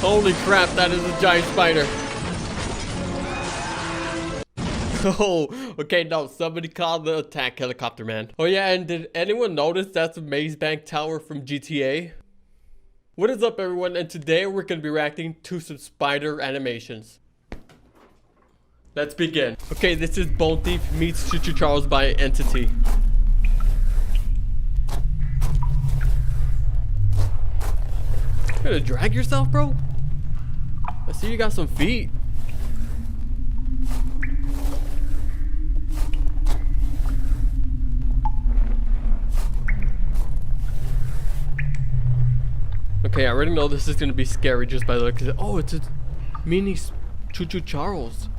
Holy crap, that is a giant spider. Oh, okay, no, somebody called the attack helicopter, man. Oh yeah, and did anyone notice that's a maze bank tower from GTA? What is up, everyone, and today we're gonna be reacting to some spider animations. Let's begin. Okay, this is Bone Thief meets Choo Choo Charles by Entity. You gonna drag yourself, bro? I see you got some feet. Okay, I already know this is gonna be scary just by the look. Oh, it's a mini Choo Choo Charles.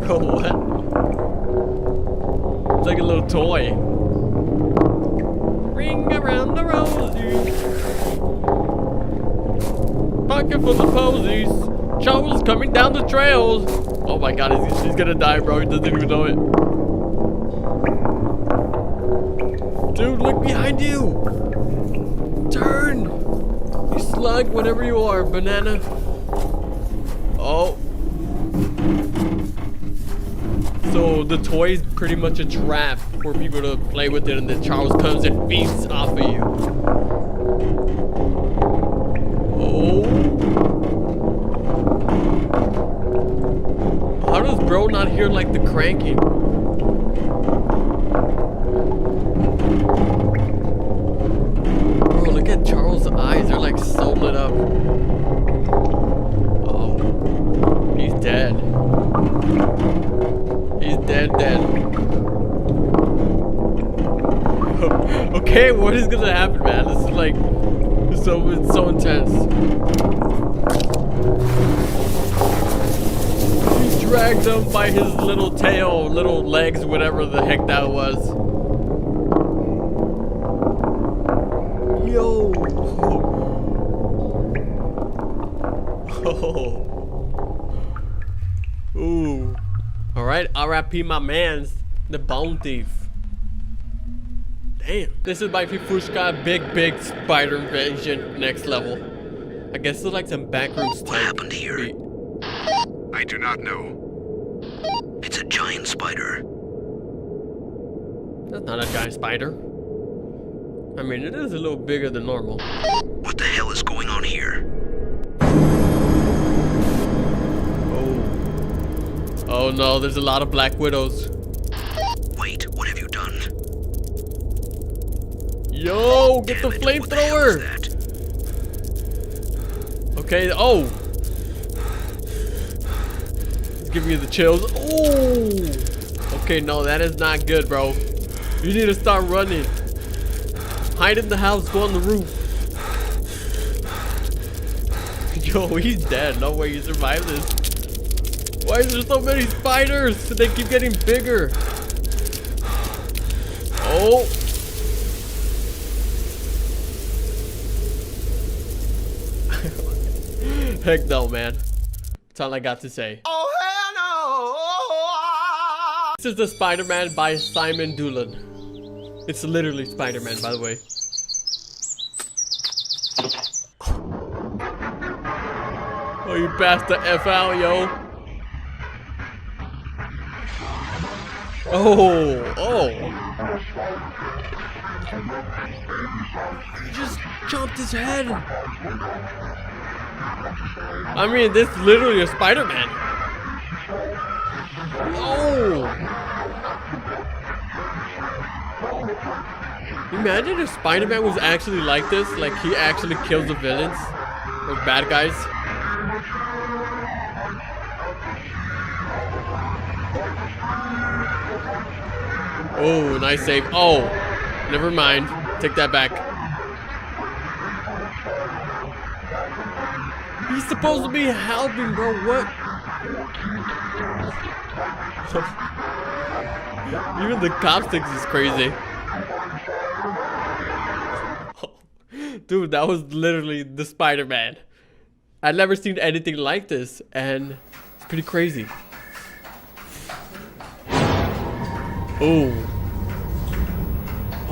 Oh, what? It's like a little toy. Ring around the rosy. Pocket full of posies. Charles coming down the trails. Oh my god, he's gonna die, bro. He doesn't even know it. Dude, look behind you! Turn! You slug, whatever you are, banana. Oh. So the toy is pretty much a trap for people to play with it, and then Charles comes and feasts off of you. Oh. How does bro not hear like the cranking? Look at Charles' eyes, they're like so lit up. Oh, he's dead. He's dead. Okay, what is gonna happen, man? This is like, it's so intense. He dragged him by his little tail, little legs, whatever the heck that was. Yo! Oh. Ooh. Alright, RIP my mans, the Bone Thief. Damn. This is by Fifushka, big spider invasion, next level. I guess it's like some backrooms type. What happened here? Beat. I do not know. It's a giant spider. That's not a giant spider. I mean, it is a little bigger than normal. What the hell is going on here? Oh. Oh no, there's a lot of Black Widows. Wait, what have you done? Yo, get the Damn it, what the hell flamethrower! is that? Okay, oh! It's giving you the chills. Oh! Okay, no, that is not good, bro. You need to start running. Hide in the house, go on the roof. Yo, he's dead. No way you survived this. Why is there so many spiders? They keep getting bigger. Oh. Heck no, man. That's all I got to say. Oh, hell no! This is the Spider-Man by Simon Doolan. It's literally Spider-Man, by the way. Oh, you passed the F out, yo. Oh. You just chopped his head. I mean, this is literally a Spider-Man. Oh. Imagine if Spider-Man was actually like this, like he actually kills the villains or bad guys. Oh, nice save. Oh, never mind. Take that back. He's supposed to be helping, bro. What? Even the cop thinks he's crazy. Dude, that was literally the Spider-Man. I'd never seen anything like this, and it's pretty crazy. Oh.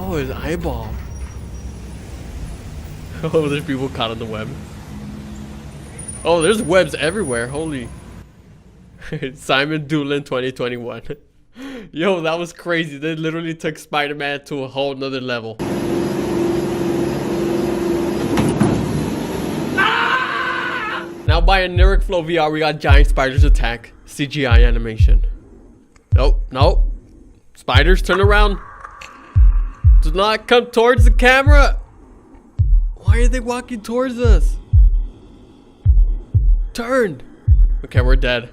Oh, his eyeball. Oh, there's people caught on the web. Oh, there's webs everywhere. Holy. Simon Doolin 2021. Yo, that was crazy. They literally took Spider-Man to a whole nother level. Now by Lyric Flow VR, we got giant spiders attack. CGI animation. Nope, nope. Spiders, turn around. Do not come towards the camera. Why are they walking towards us? Turn. Okay, we're dead.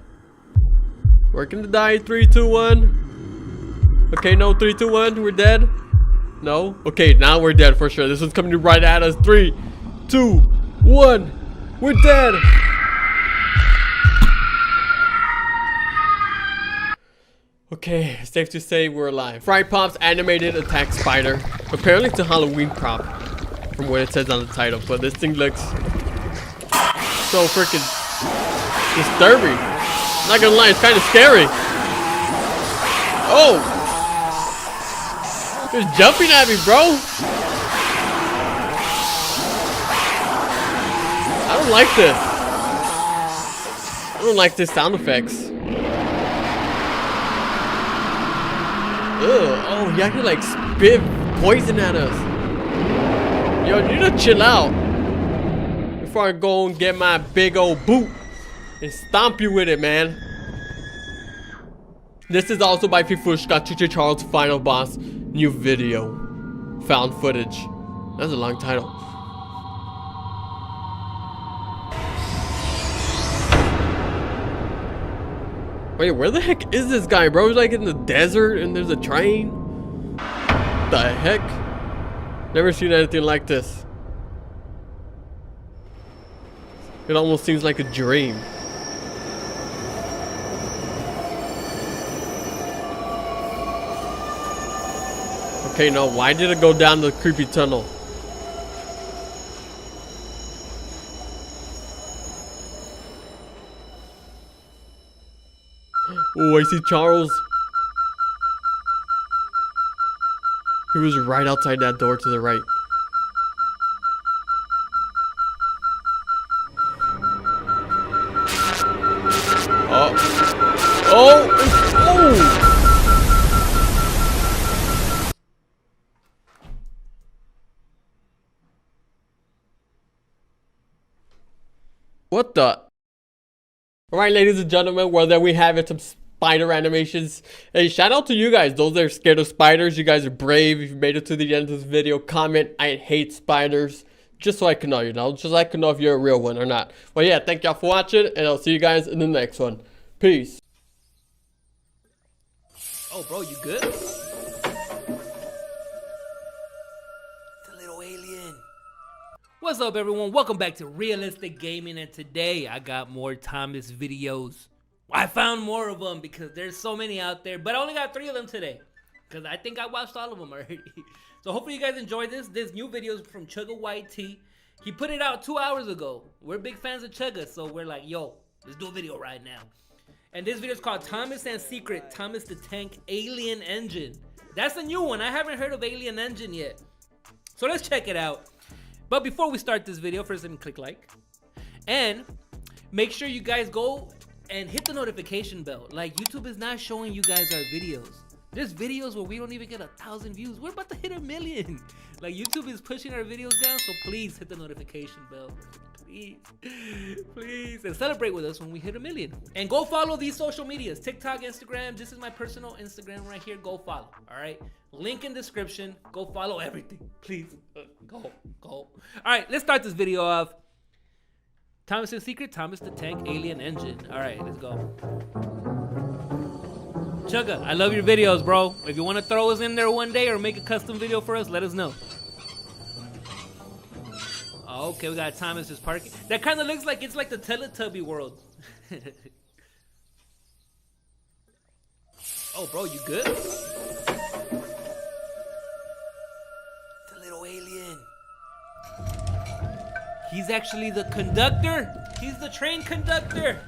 We're gonna die. 3, 2, 1. Okay, no, 3, 2, 1. We're dead. No. Okay, now we're dead for sure. This one's coming right at us. 3, 2, 1. We're dead. Okay, safe to say we're alive. Fry Pop's animated attack spider. Apparently it's a Halloween prop, from what it says on the title. But this thing looks so freaking disturbing. Not gonna lie, it's kind of scary. Oh! It's jumping at me, bro. I don't like this. I don't like this sound effects. Ugh. Oh, he actually like spit poison at us. Yo, you need to chill out before I go and get my big old boot and stomp you with it, man. This is also by Fifushka, Choo Choo Charles' final boss, new video, found footage. That's a long title. Wait, where the heck is this guy, bro? He's like in the desert and there's a train. The heck? Never seen anything like this. It almost seems like a dream. Okay, no, why did it go down the creepy tunnel? Oh, I see Charles. He was right outside that door to the right. Oh. Oh! Oh! What the? Alright, ladies and gentlemen, well, there we have it. Some spider animations. Hey, shout out to you guys. Those that are scared of spiders. You guys are brave. If you made it to the end of this video, comment, I hate spiders. Just so I can know, you know. Just so I can know if you're a real one or not. Well, yeah, thank y'all for watching. And I'll see you guys in the next one. Peace. Oh, bro, you good? The little alien. What's up, everyone? Welcome back to Realistic Gaming, and today I got more Thomas videos. I found more of them because there's so many out there, but I only got 3 of them today because I think I watched all of them already. So hopefully you guys enjoyed this. This new video is from Chugga YT. He put it out 2 hours ago. We're big fans of Chugga, so we're like, yo, let's do a video right now. And this video is called Thomas and Secret, Thomas the Tank Alien Engine. That's a new one. I haven't heard of Alien Engine yet. So let's check it out. But before we start this video, first let me click like. And make sure you guys go and hit the notification bell. Like, YouTube is not showing you guys our videos. There's videos where we don't even get 1,000 views. We're about to hit 1 million. Like, YouTube is pushing our videos down, so please hit the notification bell. Please, please, and celebrate with us when we hit 1 million. And go follow these social medias, TikTok, Instagram. This is my personal Instagram right here. Go follow, all right? Link in description. Go follow everything, please. Go. All right, let's start this video off. Thomas and Secret, Thomas the Tank Alien Engine. All right, let's go. Chugga, I love your videos, bro. If you want to throw us in there one day or make a custom video for us, let us know. Okay, we got Thomas just parking. That kind of looks like it's like the Teletubby world. Oh, bro, you good? The little alien. He's actually the conductor. He's the train conductor.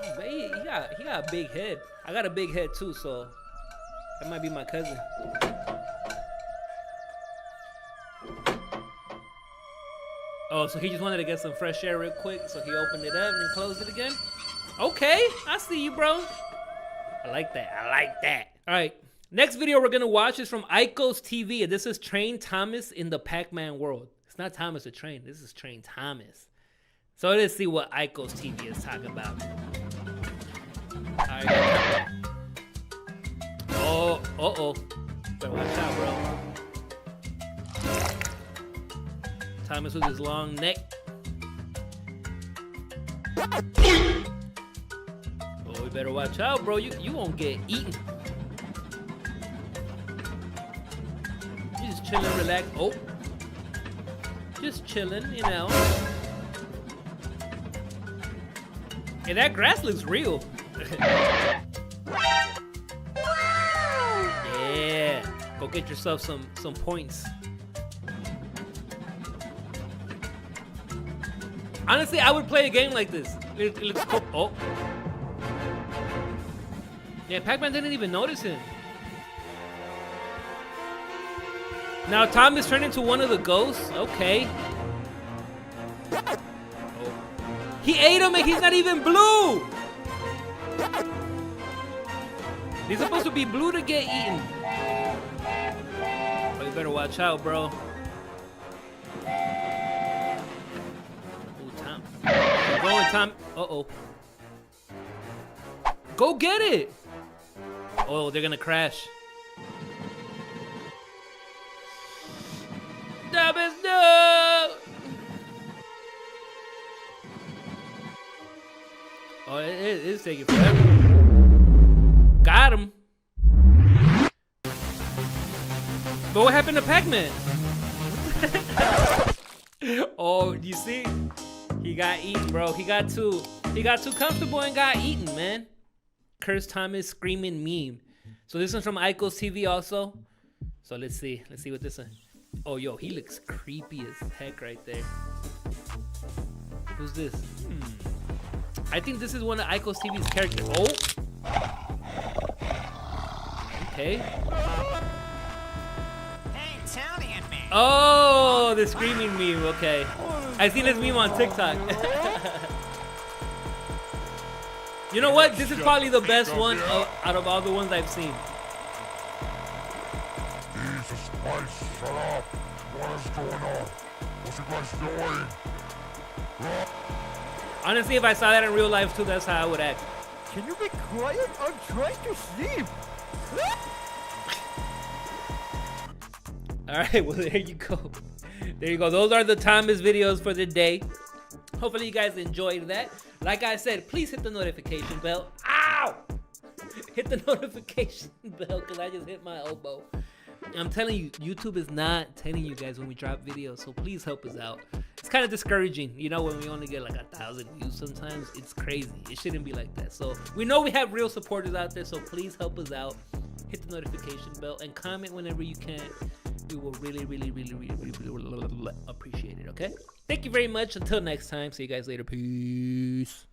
Oh, man, he got a big head. I got a big head too, so That might be my cousin. Oh, so he just wanted to get some fresh air real quick, so he opened it up and then closed it again? Okay, I see you, bro. I like that. I like that. All right, next video we're gonna watch is from Icos TV, and this is Train Thomas in the Pac-Man world. It's not Thomas the Train. This is Train Thomas. So let's see what Icos TV is talking about. All right. Oh, uh-oh. Better watch out, bro. Thomas with his long neck. Oh, we better watch out, bro. You won't get eaten. You just chilling, relax. Oh. Just chilling, you know. Hey, that grass looks real. Yeah. Go get yourself some points. Honestly, I would play a game like this. It looks cool. Oh. Yeah, Pac-Man didn't even notice him. Now Thomas turned into one of the ghosts. Okay. Oh. He ate him and he's not even blue. He's supposed to be blue to get eaten. Oh, you better watch out, bro. Going, Tom. Uh-oh. Go get it. Oh, they're gonna crash. Thomas, no. Oh, it is taking forever. Got him. But what happened to Pac-Man? Oh, you see? He got eaten, bro. He got too comfortable and got eaten, man. Curse Thomas screaming meme. So this one's from Icos TV also. So let's see what this one. Oh, yo, he looks creepy as heck right there. Who's this? I think this is one of Icos TV's characters. Oh. Okay. Hey, Italian man. Oh, the screaming meme. Okay. I seen this meme on TikTok. You know what? This is probably the best one out of all the ones I've seen. Jesus Christ, shut up. What is going on? What's you guys doing? Honestly, if I saw that in real life too, that's how I would act. Can you be quiet? I'm trying to sleep. All right, well, there you go. There you go. Those are the Thomas videos for the day. Hopefully you guys enjoyed that. Like I said, please hit the notification bell. Ow! Hit the notification bell because I just hit my elbow. I'm telling you, YouTube is not telling you guys when we drop videos, so please help us out. It's kind of discouraging, you know, when we only get like 1,000 views sometimes. It's crazy. It shouldn't be like that. So we know we have real supporters out there, so please help us out. Hit the notification bell and comment whenever you can. We will really appreciate it, okay? Thank you very much. Until next time, see you guys later. Peace.